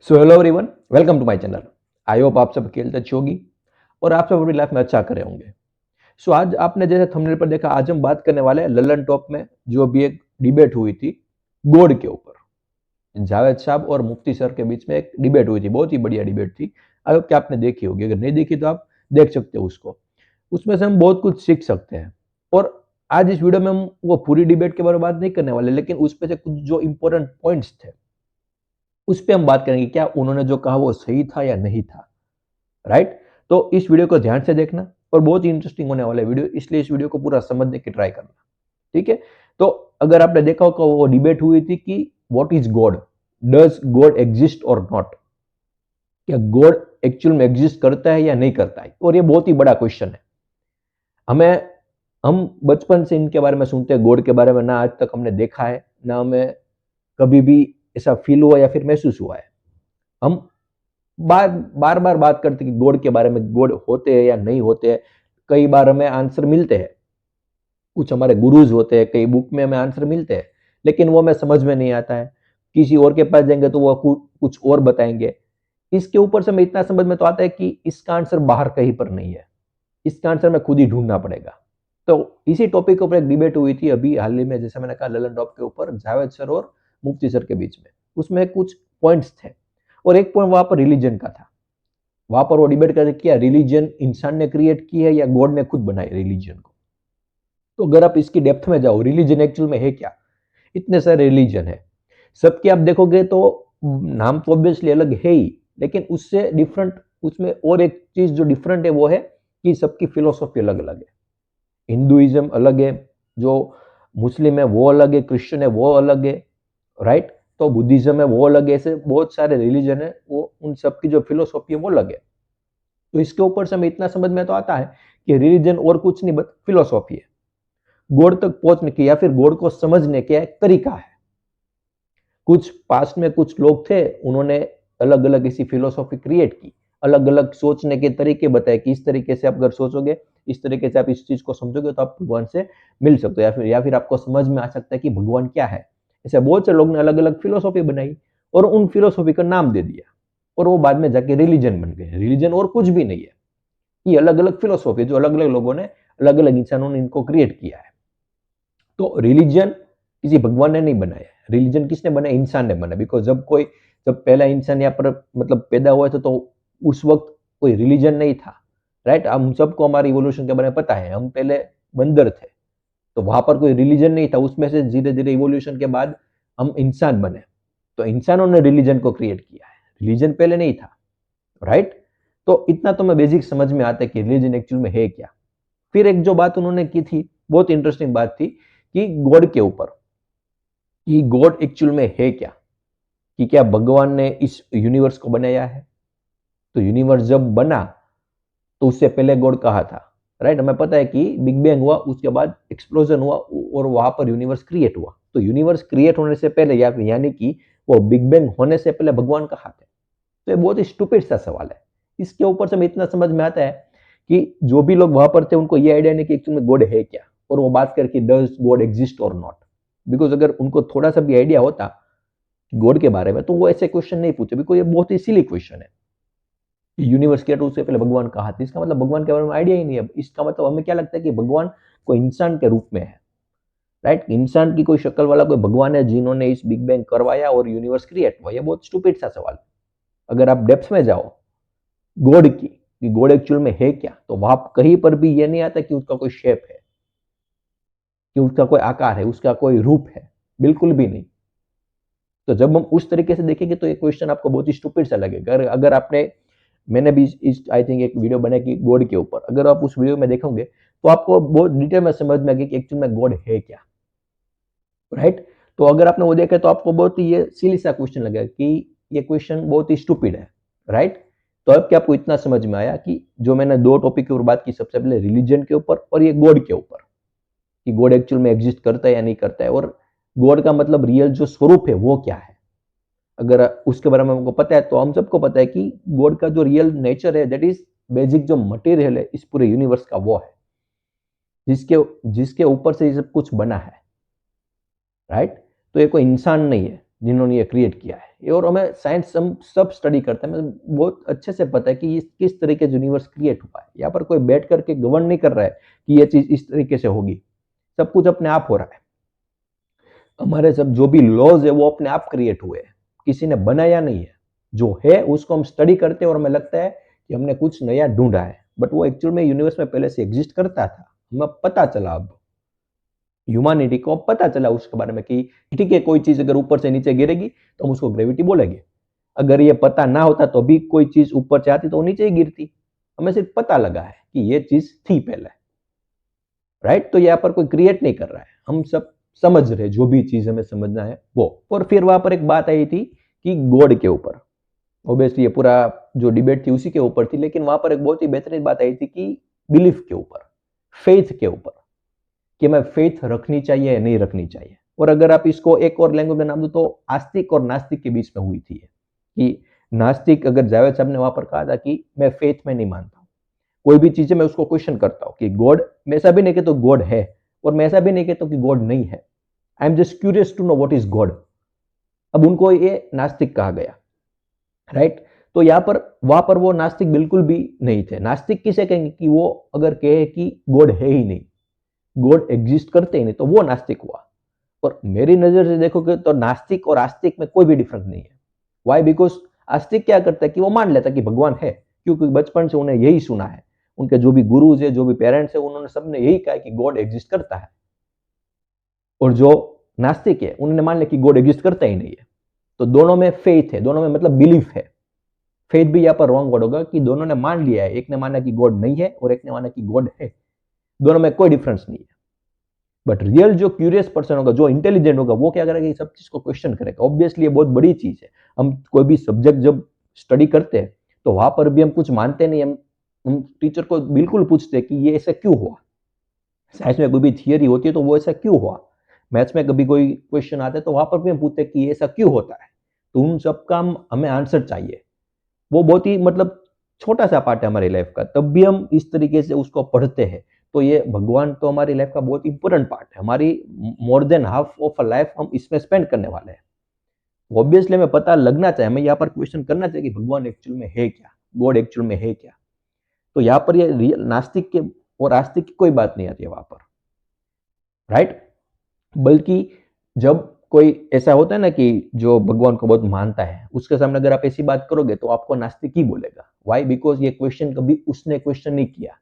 So hello everyone, welcome to my channel. I hope आप सब खेलते अच्छे होगी और आप सब अपनी लाइफ में अच्छा कर रहे होंगे। सो आज आपने जैसे थंबनेल पर देखा, आज हम बात करने वाले हैं ललन टॉप में जो अभी एक डिबेट हुई थी गॉड के ऊपर। जावेद साहब और मुफ्ती सर के बीच में एक डिबेट हुई थी, बहुत ही बढ़िया डिबेट थी। आई होप कि आपने देखी होगी, अगर नहीं देखी तो आप देख सकते हो उसको। उसमें से हम बहुत कुछ सीख सकते हैं। और आज इस वीडियो में हम वो पूरी डिबेट के बारे में बात नहीं करने वाले, लेकिन उसमें से कुछ जो इंपॉर्टेंट पॉइंट्स थे उस पे हम बात करेंगे, क्या उन्होंने जो कहा वो सही था या नहीं था। राइट। तो इस वीडियो को ध्यान से देखना और बहुत ही इंटरेस्टिंग होने वाला है वीडियो, इसलिए इस वीडियो को पूरा समझने की ट्राई करना। ठीक है। तो अगर आपने देखा होगा, वो डिबेट हुई थी कि what is God, does God exist और नॉट, क्या गॉड एक्चुअल में एग्जिस्ट करता है या नहीं करता है। और ये बहुत ही बड़ा क्वेश्चन है। हमें हम बचपन से इनके बारे में सुनते हैं, गॉड के बारे में, ना आज तक हमने देखा है, ना हमें कभी भी ऐसा फील हुआ या फिर महसूस हुआ है। हम बार बार बार बात करते कि गॉड के बारे में, गॉड होते हैं या नहीं होते हैं। कई बार हमें आंसर मिलते हैं, कुछ हमारे गुरुज होते हैं, कई बुक में हमें आंसर मिलते हैं, लेकिन वो हमें समझ में नहीं आता है। किसी और के पास जाएंगे तो वो कुछ और बताएंगे। इसके ऊपर से हमें इतना समझ में तो आता है कि इसका आंसर बाहर कहीं पर नहीं है, इसका आंसर हमें खुद ही ढूंढना पड़ेगा। तो इसी टॉपिक के ऊपर एक डिबेट हुई थी अभी हाल ही में, जैसे मैंने कहा ललन टॉप के ऊपर, जावेद सर और मुफ्ती सर के बीच में। उसमें कुछ पॉइंट्स थे और एक पॉइंट वहां पर रिलीजन का था। वहां पर वो डिबेट कर किया, रिलीजन इंसान ने क्रिएट की है या गॉड ने खुद बनाई रिलीजन को। तो अगर आप इसकी डेप्थ में जाओ, रिलीजन एक्चुअल में है क्या। इतने सारे रिलीजन है, सबके आप देखोगे तो नाम तो ऑब्वियसली अलग है ही, लेकिन उससे डिफरेंट, उसमें और एक चीज जो डिफरेंट है वो है कि सबकी फिलोसॉफी अलग अलग है। हिंदुइज्म अलग है, जो मुस्लिम है वो अलग है, क्रिश्चियन है वो अलग है, राइट। तो बुद्धिज्म है वो अलग है, ऐसे बहुत सारे रिलीजन है, वो उन सबकी जो फिलोसॉफी है वो अलग है। तो इसके ऊपर से हमें इतना समझ में तो आता है कि रिलीजन और कुछ नहीं बट फिलोसॉफी है। गॉड तक पहुंचने की या फिर गॉड को समझने का एक तरीका है। कुछ पास्ट में कुछ लोग थे, उन्होंने अलग अलग ऐसी फिलोसॉफी क्रिएट की, अलग अलग सोचने के तरीके बताए कि इस तरीके से आप अगर सोचोगे, इस तरीके से आप इस चीज को समझोगे तो आप भगवान से मिल सकते हो, या फिर आपको समझ में आ सकता है कि भगवान क्या है। ऐसे बहुत से लोग ने अलग अलग फिलोसॉफी बनाई और उन फिलोसॉफी का नाम दे दिया, और वो बाद में जाके रिलीजन बन गए। रिलीजन और कुछ भी नहीं है, ये अलग अलग फिलोसॉफी जो अलग अलग लोगों ने, अलग अलग इंसानों ने इनको क्रिएट किया है। तो रिलीजन किसी भगवान ने नहीं बनाया, रिलीजन किसने बनाया, इंसान ने बनाया। बिकॉज जब पहला इंसान यहाँ पर मतलब पैदा हुआ था, तो उस वक्त कोई रिलीजन नहीं था। राइट। हम सबको हमारे इवोल्यूशन के बारे में पता है, हम पहले बंदर थे, तो वहां पर कोई रिलीजन नहीं था। उसमें से धीरे धीरे इवोल्यूशन के बाद हम इंसान बने, तो इंसानों ने रिलीजन को क्रिएट किया है, रिलीजन पहले नहीं था। राइट। तो इतना तो मैं बेसिक समझ में आता है कि रिलीजन एक्चुअल में है क्या। फिर एक जो बात उन्होंने की थी, बहुत इंटरेस्टिंग बात थी, कि गॉड के ऊपर, कि गॉड एक्चुअल में है क्या, कि क्या भगवान ने इस यूनिवर्स को बनाया है। तो यूनिवर्स जब बना तो उससे पहले गॉड कहा था। राइट। हमें पता है कि बिग बैंग हुआ, उसके बाद एक्सप्लोजन हुआ और वहां पर यूनिवर्स क्रिएट हुआ। तो यूनिवर्स क्रिएट होने से पहले, या यानी कि वो बिग बैंग होने से पहले भगवान कहाँ थे। तो ये बहुत ही स्टूपिड सा सवाल है। इसके ऊपर से हमें इतना समझ में आता है कि जो भी लोग वहां पर थे उनको ये आइडिया नहीं कि एक्चुअल में गॉड है क्या, और वो बात करके डज गॉड एग्जिस्ट और नॉट। बिकॉज अगर उनको थोड़ा सा भी आइडिया होता गॉड के बारे में तो वो ऐसे क्वेश्चन नहीं पूछे, बिकॉज ये बहुत ही सिली क्वेश्चन है। यूनिवर्स क्रिएट उससे पहले भगवान कहा था, इसका मतलब भगवान के बारे में आइडिया ही नहीं है। इसका मतलब हमें क्या लगता है कि भगवान कोई इंसान के रूप में है। राइट। इंसान की कोई शक्ल वाला कोई भगवान है जिन्होंने इस बिग बैंग करवाया और यूनिवर्स क्रिएट हुआ। ये बहुत स्टूपिड सा सवाल है। अगर आप डेप्थ में जाओ गॉड की, कि गॉड एक्चुअल में है क्या, तो वहां कहीं पर भी ये नहीं आता कि उसका कोई शेप है, कि उसका कोई आकार है, उसका कोई रूप है, बिल्कुल भी नहीं। तो जब हम उस तरीके से देखेंगे तो ये क्वेश्चन आपको बहुत ही स्टूपिड सा लगेगा। अगर आपने, मैंने भी इस आई थिंक एक वीडियो बनाई कि गॉड के ऊपर, अगर आप उस वीडियो में देखोगे तो आपको बहुत डिटेल में समझ में आएगी कि एक्चुअल में गॉड है क्या। राइट। तो अगर आपने वो देखा तो आपको बहुत ही ये सिली सा क्वेश्चन लगेगा कि ये क्वेश्चन बहुत ही स्टूपिड है। राइट। तो अब क्या आपको इतना समझ में आया कि जो मैंने दो टॉपिक के ऊपर बात की, सबसे पहले रिलीजन के ऊपर और ये गॉड के ऊपर, कि गॉड एक्चुअल में एग्जिस्ट करता है या नहीं करता है, और गॉड का मतलब रियल जो स्वरूप है वो क्या है। अगर उसके बारे में हमको पता है तो हम सबको पता है कि गॉड का जो रियल नेचर है, दैट इज बेसिक जो मटेरियल है इस पूरे यूनिवर्स का, वो है जिसके जिसके ऊपर से ये सब कुछ बना है। राइट। तो ये कोई इंसान नहीं है, जिन्होंने ये क्रिएट किया है। और हमें साइंस हम सब स्टडी करते हैं, हमें बहुत अच्छे से पता है कि ये किस तरीके से यूनिवर्स क्रिएट हुआ है। यहाँ पर कोई बैठ करके गवर्न नहीं कर रहा है कि ये चीज इस तरीके से होगी, सब कुछ अपने आप हो रहा है। हमारे सब जो भी लॉज है वो अपने आप क्रिएट हुए हैं, किसी ने बनाया नहीं है। जो है उसको हम स्टडी करते हैं और हमें लगता है कि हमने कुछ नया ढूंढा है, बट वो एक्चुअल में यूनिवर्स में पहले से एग्जिस्ट करता था। हमें पता चला, अब ह्यूमैनिटी को पता चला उसके बारे में कि ठीक है, कोई चीज अगर ऊपर से नीचे गिरेगी तो हम उसको ग्रेविटी बोलेंगे। अगर ये पता ना होता तो भी कोई चीज ऊपर से आती तो वो नीचे ही गिरती। हमें सिर्फ पता लगा है कि ये चीज थी पहले, राइट। तो यहाँ पर कोई क्रिएट नहीं कर रहा है, हम सब समझ रहे जो भी चीज हमें समझना है वो। और फिर वहां पर एक बात आई थी कि गॉड के ऊपर, ऑब्वियसली ये पूरा जो डिबेट थी उसी के ऊपर थी, लेकिन वहां पर एक बहुत ही बेहतरीन बात आई थी कि बिलीफ के ऊपर, फेथ के ऊपर, कि हमें फेथ रखनी चाहिए या नहीं रखनी चाहिए। और अगर आप इसको एक और लैंग्वेज में नाम दो तो आस्तिक और नास्तिक के बीच में हुई थी कि नास्तिक, अगर जावेद साहब ने वहां पर कहा था कि मैं फेथ में नहीं मानता, कोई भी चीज है मैं उसको क्वेश्चन करता हूँ कि गॉड, मैं ऐसा भी नहीं कहता गॉड है और मैं ऐसा भी नहीं कहता कि गॉड नहीं है, I am just curious to know what is God. अब उनको ये नास्तिक कहा गया, राइट। तो यहाँ पर वहां पर वो नास्तिक बिल्कुल भी नहीं थे। नास्तिक किसे कहेंगे कि वो अगर कहे कि गॉड है ही नहीं, गॉड एग्जिस्ट करते ही नहीं, तो वो नास्तिक हुआ। और मेरी नजर से देखोगे तो नास्तिक और आस्तिक में कोई भी डिफरेंस नहीं है। वाई? बिकॉज आस्तिक क्या करता है कि वो मान लेता है कि भगवान है, क्योंकि बचपन से उन्हें यही सुना है, उनके जो भी गुरुज है, जो भी पेरेंट्स है, उन्होंने सबने यही कहा कि गॉड एग्जिस्ट करता है। और जो नास्तिक है उन्होंने मान लिया कि गॉड एग्जिस्ट करता ही नहीं है। तो दोनों में फेथ है, दोनों में मतलब बिलीफ है। फेथ भी यहाँ पर रॉन्ग वर्ड होगा कि दोनों ने मान लिया है, एक ने माना कि गॉड नहीं है और एक ने माना कि गॉड है, दोनों में कोई डिफरेंस नहीं है। बट रियल जो क्यूरियस पर्सन होगा, जो इंटेलिजेंट होगा, वो क्या करेगा, सब चीज को क्वेश्चन करेगा। ऑब्वियसली ये बहुत बड़ी चीज है। हम कोई भी सब्जेक्ट जब स्टडी करते हैं तो वहां पर भी हम कुछ मानते नहीं, हम टीचर को बिल्कुल पूछते हैं कि ये ऐसा क्यों हुआ। साइंस में कोई भी थियरी होती है तो वो ऐसा क्यों हुआ। मैथ्स में कभी कोई क्वेश्चन आता है तो वहां पर भी हम पूछते हैं कि ये ऐसा क्यों होता है। तो उन सबका हमें आंसर चाहिए। वो बहुत ही मतलब छोटा सा पार्ट है हमारी लाइफ का, तब भी हम इस तरीके से उसको पढ़ते हैं। तो ये भगवान तो हमारी लाइफ का बहुत इंपॉर्टेंट पार्ट है, हमारी more than half of a life हम इसमें स्पेंड करने वाले हैं। ऑब्वियसली हमें पता लगना चाहिए, हमें यहाँ पर क्वेश्चन करना चाहिए कि भगवान एक्चुअल में है क्या, गॉड एक्चुअल में है क्या। तो यहाँ पर ये रियल नास्तिक के और आस्तिक की कोई बात नहीं आती है वहां पर, राइट। बल्कि जब कोई ऐसा होता है ना कि जो भगवान को बहुत मानता है, उसके सामने अगर आप ऐसी बात करोगे तो आपको नास्तिक ही बोलेगा। वाई? बिकॉज ये क्वेश्चन कभी उसने क्वेश्चन नहीं किया।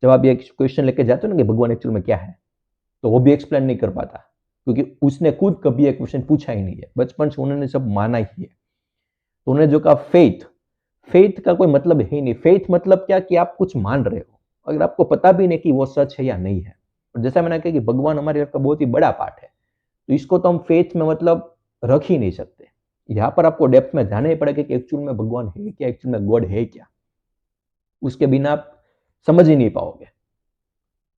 जब आप ये क्वेश्चन लेके जाते हो ना कि भगवान एक्चुअल में क्या है, तो वो भी एक्सप्लेन नहीं कर पाता, क्योंकि उसने खुद कभी एक क्वेश्चन पूछा ही नहीं है। बचपन से उन्होंने सब माना ही है। तो उन्होंने जो कहा फेथ, फेथ का कोई मतलब है ही नहीं। फेथ मतलब क्या कि आप कुछ मान रहे हो, अगर आपको पता भी नहीं कि वो सच है या नहीं है। और जैसा मैंने कहा कि भगवान हमारी लाइफ का बहुत ही बड़ा पार्ट है, तो इसको तो हम फेथ में मतलब रख ही नहीं सकते। यहाँ पर आपको डेप्थ में जाना ही पड़ेगा कि एक्चुअल में भगवान है क्या, एक्चुअल में गॉड है क्या। उसके बिना आप समझ ही नहीं पाओगे,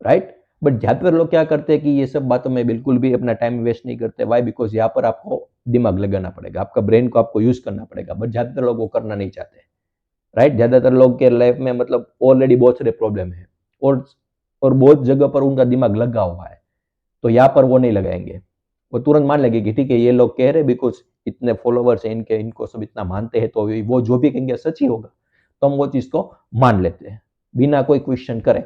राइट। बट ज्यादातर लोग क्या करते हैं कि ये सब बातों में बिल्कुल भी अपना टाइम वेस्ट नहीं करते। वाई? बिकॉज यहाँ पर आपको दिमाग लगाना पड़ेगा, आपका ब्रेन को आपको यूज करना पड़ेगा, बट ज्यादातर लोग वो करना नहीं चाहते, राइट। ज्यादातर लोग के लाइफ में मतलब ऑलरेडी बहुत सारे प्रॉब्लम है और बहुत जगह पर उनका दिमाग लगा हुआ है, तो यहाँ पर वो नहीं लगाएंगे। वो तुरंत मान लेंगे कि ठीक है, ये लोग कह रहे बिकॉज इतने फॉलोवर्स हैं इनके, इनको सब इतना मानते हैं, तो वो जो भी कहेंगे सच ही होगा, तो हम वो चीज को मान लेते हैं बिना कोई क्वेश्चन करे,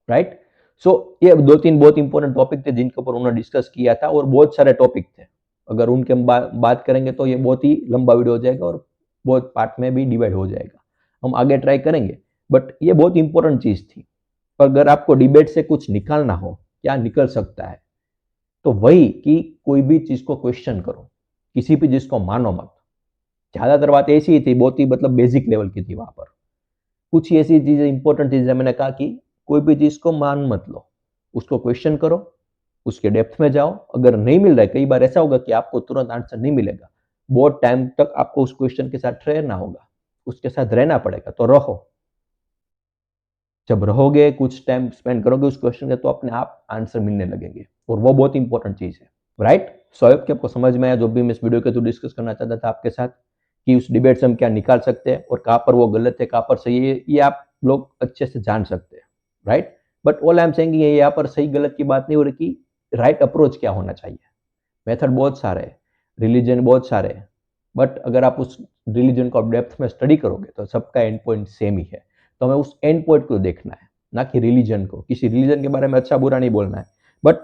राइट। सो ये दो तीन बहुत इंपॉर्टेंट टॉपिक थे जिनके ऊपर उन्होंने डिस्कस किया था, और बहुत सारे टॉपिक थे। अगर उनके हम बात करेंगे तो ये बहुत ही लंबा वीडियो हो जाएगा और बहुत पार्ट में भी डिवाइड हो जाएगा। हम आगे ट्राई करेंगे, बट ये बहुत इंपॉर्टेंट चीज थी। पर अगर आपको डिबेट से कुछ निकालना हो, क्या निकल सकता है, तो वही कि कोई भी चीज को क्वेश्चन करो, किसी भी चीज को मानो मत। ज्यादातर बात ऐसी ही थी, बहुत ही मतलब बेसिक लेवल की थी। वहां पर कुछ ऐसी चीजें इंपॉर्टेंट चीजें मैंने कहा कि कोई भी चीज को मान मत लो, उसको क्वेश्चन करो, उसके डेप्थ में जाओ। अगर नहीं मिल रहा है, कई बार ऐसा होगा कि आपको तुरंत आंसर नहीं मिलेगा, बहुत टाइम तक आपको उस क्वेश्चन के साथ रहना होगा, उसके साथ रहना पड़ेगा, तो रहो। जब रहोगे, कुछ टाइम स्पेंड करोगे उस क्वेश्चन के, तो अपने आप आंसर मिलने लगेंगे, और वो बहुत इंपॉर्टेंट चीज है, राइट। सो आई होप कि आपको समझ में आया जो भी मैं इस वीडियो के थ्रू डिस्कस करना चाहता था आपके साथ, कि उस डिबेट से हम क्या निकाल सकते हैं और कहाँ पर वो गलत है, कहाँ पर सही है, ये आप लोग अच्छे से जान सकते हैं, right. But all I am saying, ये यहाँ पर सही गलत की बात नहीं हो रही कि राइट अप्रोच क्या होना चाहिए। मेथड बहुत सारे हैं, रिलीजन बहुत सारे हैं, बट अगर आप उस रिलीजन को आप डेप्थ में स्टडी करोगे तो सबका एंड पॉइंट सेम ही है। तो हमें उस एंड पॉइंट को देखना है, ना कि रिलीजन को। किसी रिलीजन के बारे में अच्छा बुरा नहीं बोलना है, बट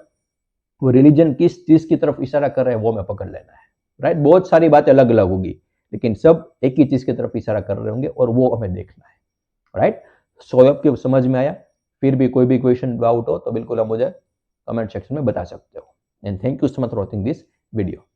वो रिलीजन किस चीज की तरफ इशारा कर रहे हैं वो हमें पकड़ लेना है, राइट। बहुत सारी बातें अलग अलग होगी, लेकिन सब एक ही चीज की तरफ इशारा कर रहे होंगे और वो हमें देखना है, राइट। सो आपके समझ में आया? फिर भी कोई भी क्वेश्चन डाउट हो तो बिल्कुल आप मुझे कमेंट सेक्शन में बता सकते हो। And thank you so much for watching this video.